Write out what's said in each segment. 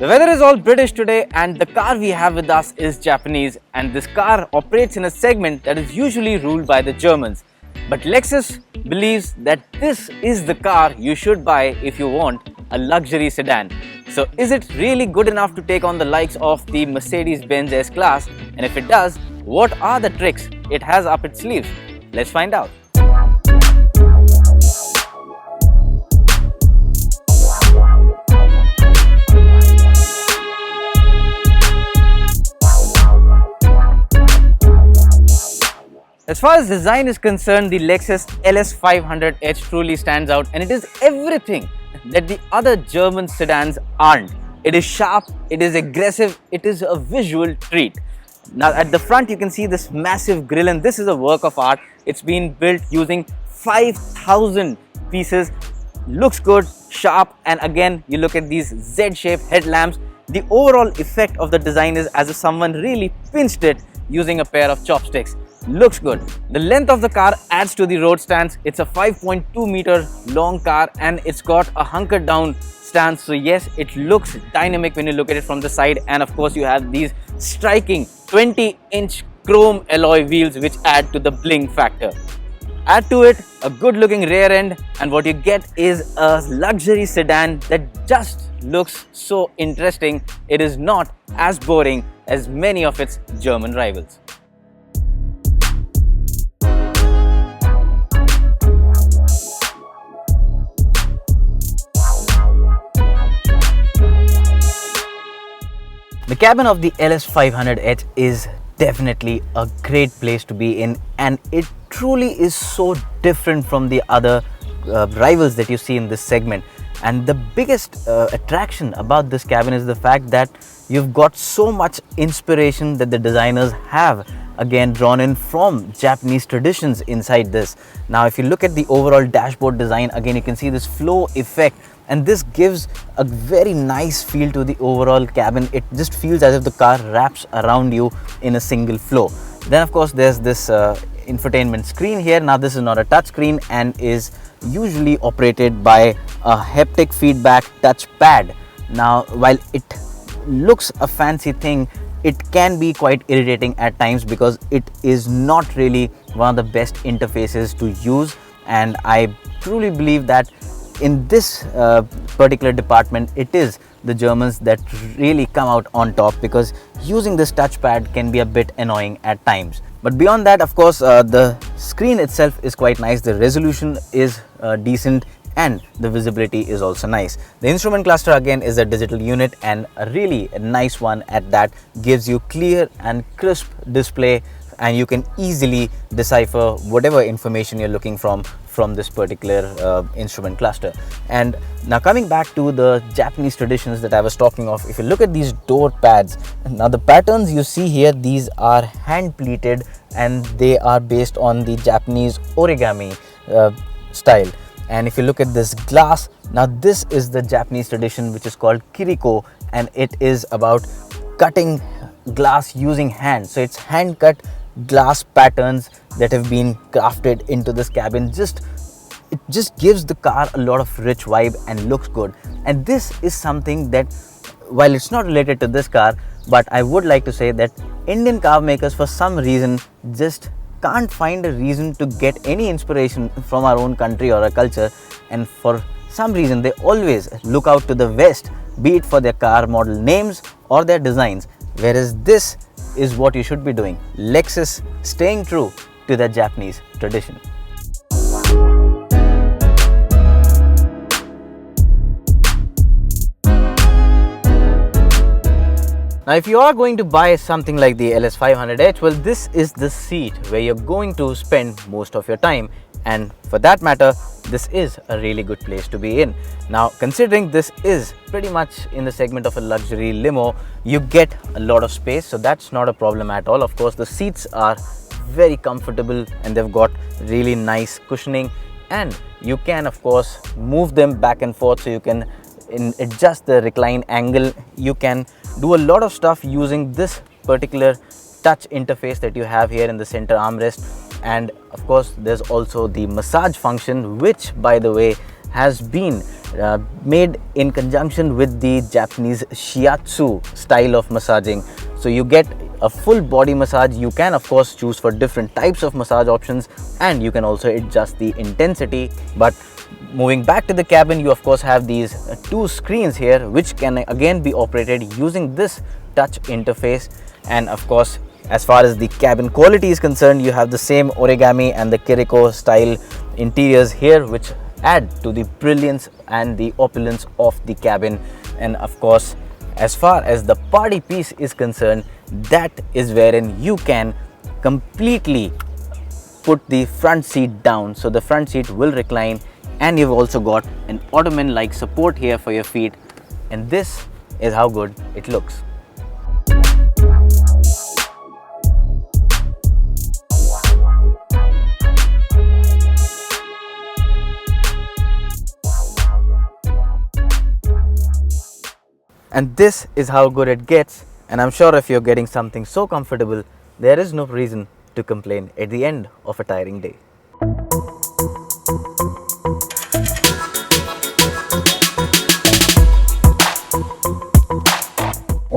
The weather is all British today and the car we have with us is Japanese, and this car operates in a segment that is usually ruled by the Germans. But Lexus believes that this is the car you should buy if you want a luxury sedan. So is it really good enough to take on the likes of the Mercedes-Benz S-Class? And if it does, what are the tricks it has up its sleeves? Let's find out. As far as design is concerned, the Lexus LS 500h truly stands out, and it is everything that the other German sedans aren't. It is sharp, it is aggressive, it is a visual treat. Now at the front you can see this massive grille, and this is a work of art. It's been built using 5,000 pieces. Looks good, sharp, and again you look at these Z-shaped headlamps. The overall effect of the design is as if someone really pinched it using a pair of chopsticks. Looks good. The length of the car adds to the road stance. It's a 5.2 meter long car and it's got a hunkered down stance. So yes, it looks dynamic when you look at it from the side, and of course you have these striking 20-inch chrome alloy wheels which add to the bling factor. Add to it a good looking rear end, and what you get is a luxury sedan that just looks so interesting. It is not as boring as many of its German rivals. The cabin of the LS 500h is definitely a great place to be in, and it truly is so different from the other rivals that you see in this segment. And the biggest attraction about this cabin is the fact that you've got so much inspiration that the designers have again drawn in from Japanese traditions inside this. Now if you look at the overall dashboard design, again you can see this flow effect, and this gives a very nice feel to the overall cabin. It just feels as if the car wraps around you in a single flow. Then of course there's this infotainment screen here. Now this is not a touch screen and is usually operated by a haptic feedback touch pad. Now while it looks a fancy thing, it can be quite irritating at times because it is not really one of the best interfaces to use, and I truly believe that in this particular department it is the Germans that really come out on top, because using this touchpad can be a bit annoying at times. But beyond that, of course, the screen itself is quite nice. The resolution is decent and the visibility is also nice. The instrument cluster again is a digital unit, and a really nice one at that. Gives you clear and crisp display, and you can easily decipher whatever information you're looking from this particular instrument cluster. And now coming back to the Japanese traditions that I was talking of, if you look at these door pads, now the patterns you see here, these are hand pleated and they are based on the Japanese origami style. And if you look at this glass, now this is the Japanese tradition which is called kiriko, and it is about cutting glass using hand. So it's hand cut glass patterns that have been crafted into this cabin. It just gives the car a lot of rich vibe and looks good. And this is something that, while it's not related to this car, but I would like to say that Indian car makers for some reason just can't find a reason to get any inspiration from our own country or our culture, and for some reason they always look out to the West, be it for their car model names or their designs, whereas this is what you should be doing. Lexus staying true to their Japanese tradition. Now if you are going to buy something like the LS 500h, well, this is the seat where you're going to spend most of your time, and for that matter this is a really good place to be in. Now considering this is pretty much in the segment of a luxury limo, you get a lot of space, so that's not a problem at all. Of course the seats are very comfortable and they've got really nice cushioning, and you can of course move them back and forth, so you can adjust the recline angle. You can do a lot of stuff using this particular touch interface that you have here in the center armrest. And of course there's also the massage function, which by the way has been made in conjunction with the Japanese shiatsu style of massaging. So you get a full body massage. You can of course choose for different types of massage options, and you can also adjust the intensity. But moving back to the cabin, you of course have these two screens here, which can again be operated using this touch interface. And of course, as far as the cabin quality is concerned, you have the same origami and the Kiriko style interiors here, which add to the brilliance and the opulence of the cabin. And of course, as far as the party piece is concerned, that is wherein you can completely put the front seat down, so the front seat will recline, and you've also got an ottoman like support here for your feet, and this is how good it looks. And this is how good it gets, and I'm sure if you're getting something so comfortable, there is no reason to complain at the end of a tiring day.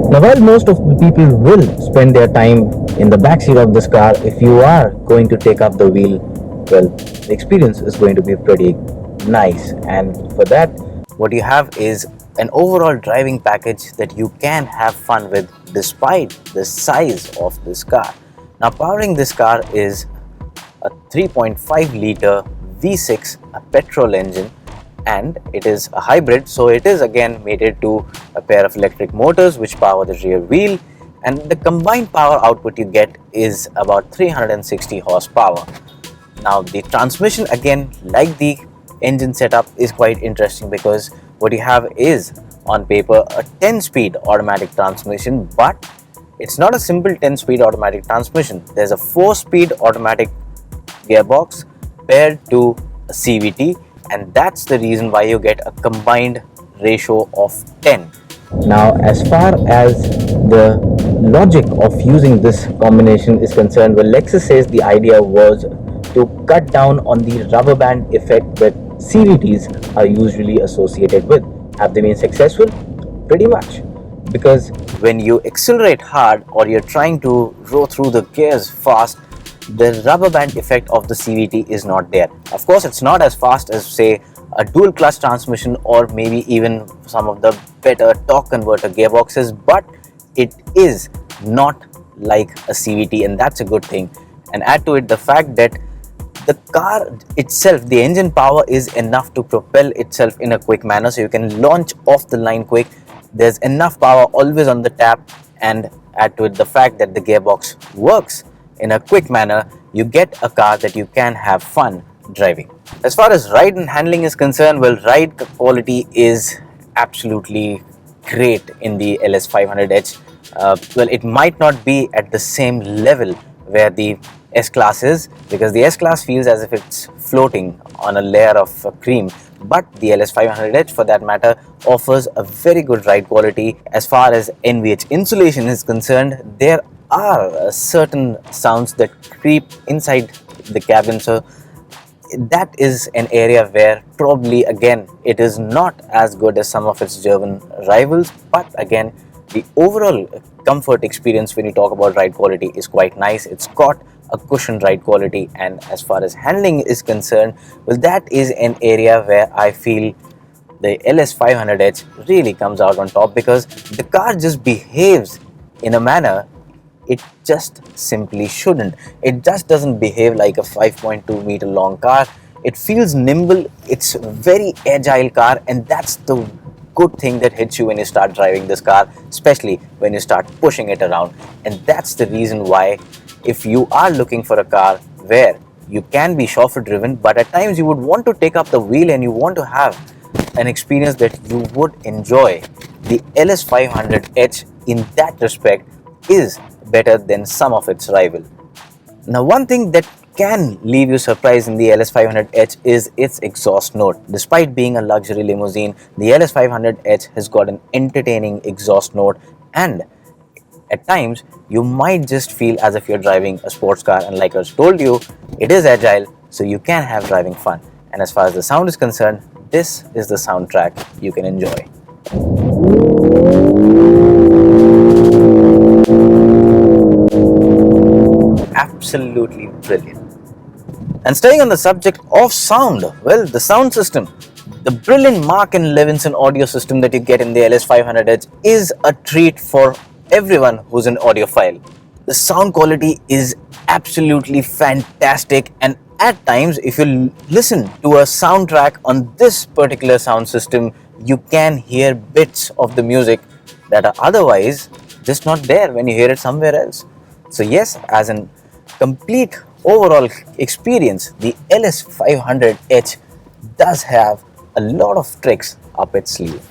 Now, while most of the people will spend their time in the backseat of this car, if you are going to take up the wheel, well, the experience is going to be pretty nice. And for that, what you have is an overall driving package that you can have fun with despite the size of this car. Now, powering this car is a 3.5 liter V6, a petrol engine, and it is a hybrid, so it is again mated to a pair of electric motors which power the rear wheel, and the combined power output you get is about 360 horsepower. Now, the transmission, again, like the engine setup, is quite interesting because what you have is on paper a 10-speed automatic transmission, but it's not a simple 10-speed automatic transmission. There's a 4-speed automatic gearbox paired to a CVT, and that's the reason why you get a combined ratio of 10. Now, as far as the logic of using this combination is concerned, well, Lexus says the idea was to cut down on the rubber band effect that CVTs are usually associated with. Have they been successful? Pretty much. Because when you accelerate hard or you're trying to row through the gears fast, the rubber band effect of the CVT is not there. Of course, it's not as fast as, say, a dual clutch transmission or maybe even some of the better torque converter gearboxes, but it is not like a CVT, and that's a good thing. And add to it the fact that the car itself, the engine power is enough to propel itself in a quick manner, so you can launch off the line quick. There's enough power always on the tap, and add to it the fact that the gearbox works in a quick manner. You get a car that you can have fun driving. As far as ride and handling is concerned, well, ride quality is absolutely great in the LS500H. Well, it might not be at the same level where the S-Class is, because the S-Class feels as if it's floating on a layer of cream, but the LS500H, for that matter, offers a very good ride quality. As far as NVH insulation is concerned, there are certain sounds that creep inside the cabin, so that is an area where probably again it is not as good as some of its German rivals, but again the overall comfort experience when you talk about ride quality is quite nice. It's got a cushioned ride quality, and as far as handling is concerned, well, that is an area where I feel the LS500H really comes out on top, because the car just behaves in a manner it just simply shouldn't. It just doesn't behave like a 5.2 meter long car. It feels nimble, it's a very agile car, and that's the good thing that hits you when you start driving this car, especially when you start pushing it around. And that's the reason why, if you are looking for a car where you can be chauffeur driven, but at times you would want to take up the wheel and you want to have an experience that you would enjoy, the LS500H in that respect is better than some of its rivals. Now, one thing that can leave you surprised in the LS500H is its exhaust note. Despite being a luxury limousine, the LS500H has got an entertaining exhaust note, and at times you might just feel as if you're driving a sports car. And like I told you, it is agile, so you can have driving fun. And as far as the sound is concerned, this is the soundtrack you can enjoy. Absolutely brilliant. And staying on the subject of sound, well, the sound system. The brilliant Mark & Levinson audio system that you get in the LS500H is a treat for everyone who's an audiophile. The sound quality is absolutely fantastic, and at times if you listen to a soundtrack on this particular sound system, you can hear bits of the music that are otherwise just not there when you hear it somewhere else. So yes, as a complete overall experience, the LS500H does have a lot of tricks up its sleeve.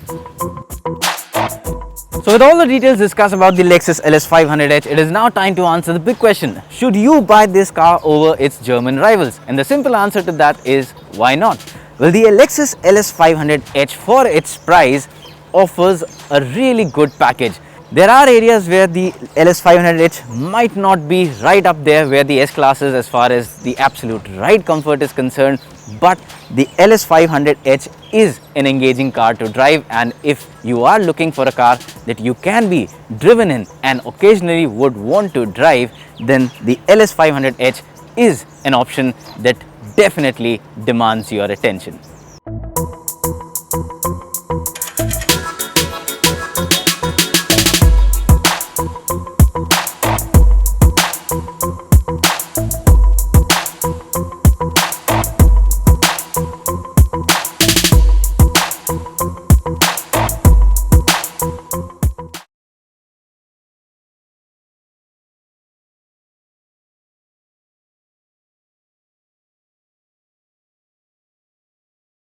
So with all the details discussed about the Lexus LS500H, it is now time to answer the big question. Should you buy this car over its German rivals? And the simple answer to that is, why not? Well, the Lexus LS500H for its price offers a really good package. There are areas where the LS500H might not be right up there where the S-Class is as far as the absolute ride comfort is concerned, but the LS500H is an engaging car to drive, and if you are looking for a car that you can be driven in and occasionally would want to drive, then the LS500H is an option that definitely demands your attention.